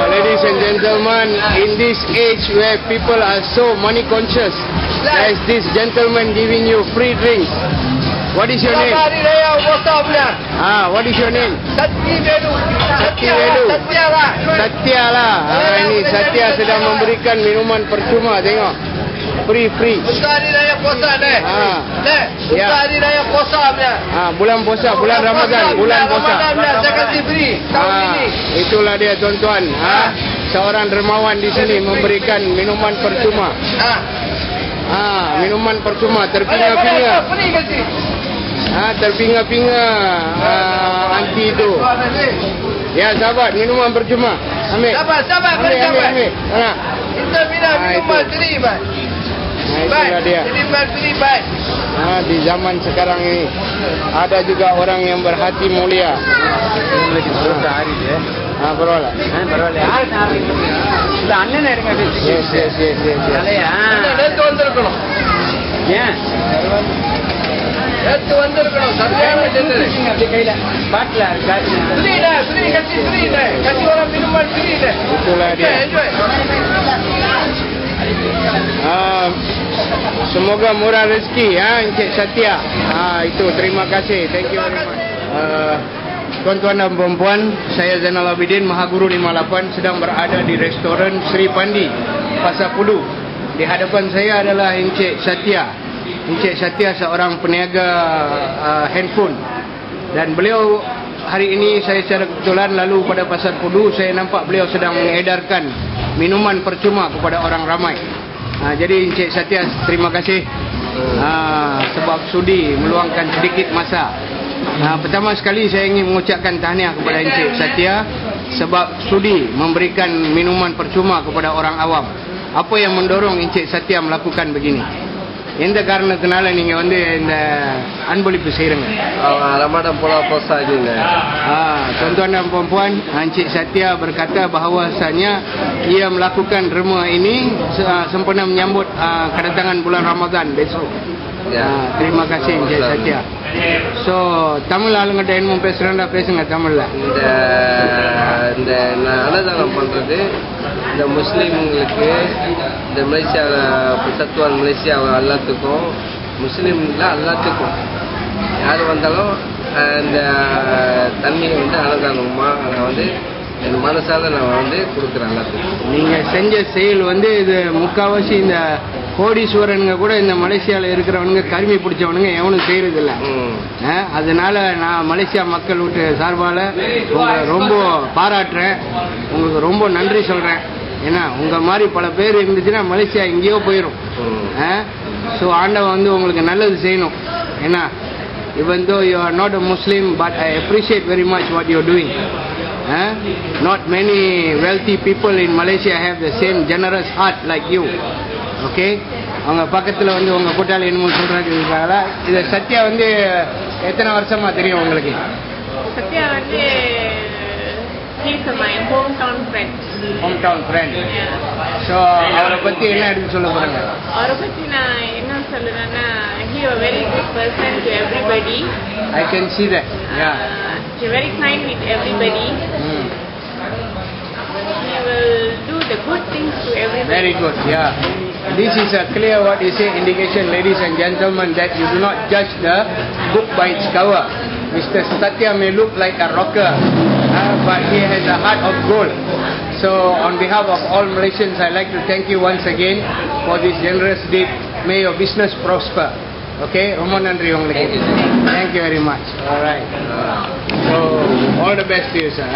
Ladies and gentlemen, in this age where people are so money conscious, there is this gentleman giving you free drinks. What is your name? What is your name? Satyavelu. Satya lah. Ini Satya sedang memberikan minuman percuma, tengok. Free. Hari raya puasa deh. Hari raya puasa punya. Bulan puasa, bulan Ramadan, bulan puasa. Saya kasih free tahun ini. Itulah dia tuan-tuan. Seorang dermawan di sini memberikan minuman percuma. Minuman percuma terpinga-pinga. Terpinga-pinga anti itu. Ya sahabat, minuman percuma. Ambil. Ambil. Kita minuman free, Pak. Itulah dia. Di zaman sekarang ini ada juga orang yang berhati mulia. Beroleh. Sudah annen irunga besi. Yes. Alaya. Nettu vandirukkom. Yen. Nettu vandirukkom. Sariyana jendere. Apdi kaila baatla gaadi. Free deh. Kasih orang minuman free deh. Itulah dia. Enjoy. Semoga murah rezeki Encik Satya. Itu terima kasih. Thank you very much. Tuan-tuan dan puan-puan, saya Zainal Abidin, Mahaguru 58, sedang berada di restoran Sri Pandi, Pasar Pudu. Di hadapan saya adalah Encik Satya. Encik Satya seorang peniaga handphone. Dan beliau hari ini saya secara kebetulan lalu pada Pasar Pudu, saya nampak beliau sedang mengedarkan minuman percuma kepada orang ramai. Jadi Encik Satya, terima kasih sebab sudi meluangkan sedikit masa. Pertama sekali saya ingin mengucapkan tahniah kepada Encik Satya sebab sudi memberikan minuman percuma kepada orang awam. Apa yang mendorong Encik Satya melakukan begini? எந்த காரணத்தினால நீங்க வந்து இந்த அன்பளிப்பு செய்றீங்க? Ramadan pula puasa juga. Tuan-tuan dan puan-puan, Encik Satya berkata bahawasanya ia melakukan derma ini sempena menyambut kedatangan bulan Ramadan besok. Terima kasih Encik Satya. So, Tamil ஆளுங்கட்ட என்ன பேசுறாங்க பேசுங்க தமிழ்ல. இந்த அன்னதானம் பண்றது இந்த முஸ்லீம்களுக்கு இந்த மலேசியா சத்துவான் மலேசியா எல்லாத்துக்கும் முஸ்லீம்ல எல்லாத்துக்கும் யார் வந்தாலும் இந்த தண்ணி வந்து அன்னதானமா நான் வந்து என் மனசால நான் வந்து கொடுக்குறேன் எல்லாத்துக்கும். நீங்க செஞ்ச செயல் வந்து இது முக்காவாசி இந்த கோடீஸ்வரனுங்க கூட இந்த மலேசியாவில் இருக்கிறவனுங்க கருமி பிடிச்சவனுங்க எவனும் செய்யறது இல்லை. அதனால நான் மலேசியா மக்கள் விட்டு சார்பால உங்களை ரொம்ப பாராட்டுறேன், உங்களுக்கு ரொம்ப நன்றி சொல்றேன். ஏன்னா உங்க மாதிரி பல பேர் இருந்துச்சுன்னா மலேசியா எங்கேயோ போயிடும். ஸோ ஆண்டவன் வந்து உங்களுக்கு நல்லது செய்யணும். ஏன்னா even though you are not a Muslim, but I appreciate very much what you are doing. Not many wealthy people in Malaysia have the same generous heart like you. Okay, அவங்க பக்கத்துல வந்து உங்க கூட்டாளி என்னமோ சொல்றாங்க. இது சத்யா வந்து எத்தனை வருஷமா தெரியும் உங்களுக்கு? சத்யா வந்து he's my hometown friend. Hometown friend. So அவரை பத்தி என்ன எடுத்து சொல்ல போறாங்க? அவரை பத்தி நான் என்ன சொல்றேன்னா he a very good person to everybody. I can see that. Yeah. He's very kind with everybody. He will do the good things to everybody. Very good. Yeah. This is a clear what you say indication, ladies and gentlemen, that you do not judge the book by its cover. Mr. Satya may look like a rocker, but he has a heart of gold. So on behalf of all Malaysians, I'd like to thank you once again for this generous deed. May your business prosper. Okay, Romo nandri ungalukku. Thank you very much. All right. So all the best to you, sir.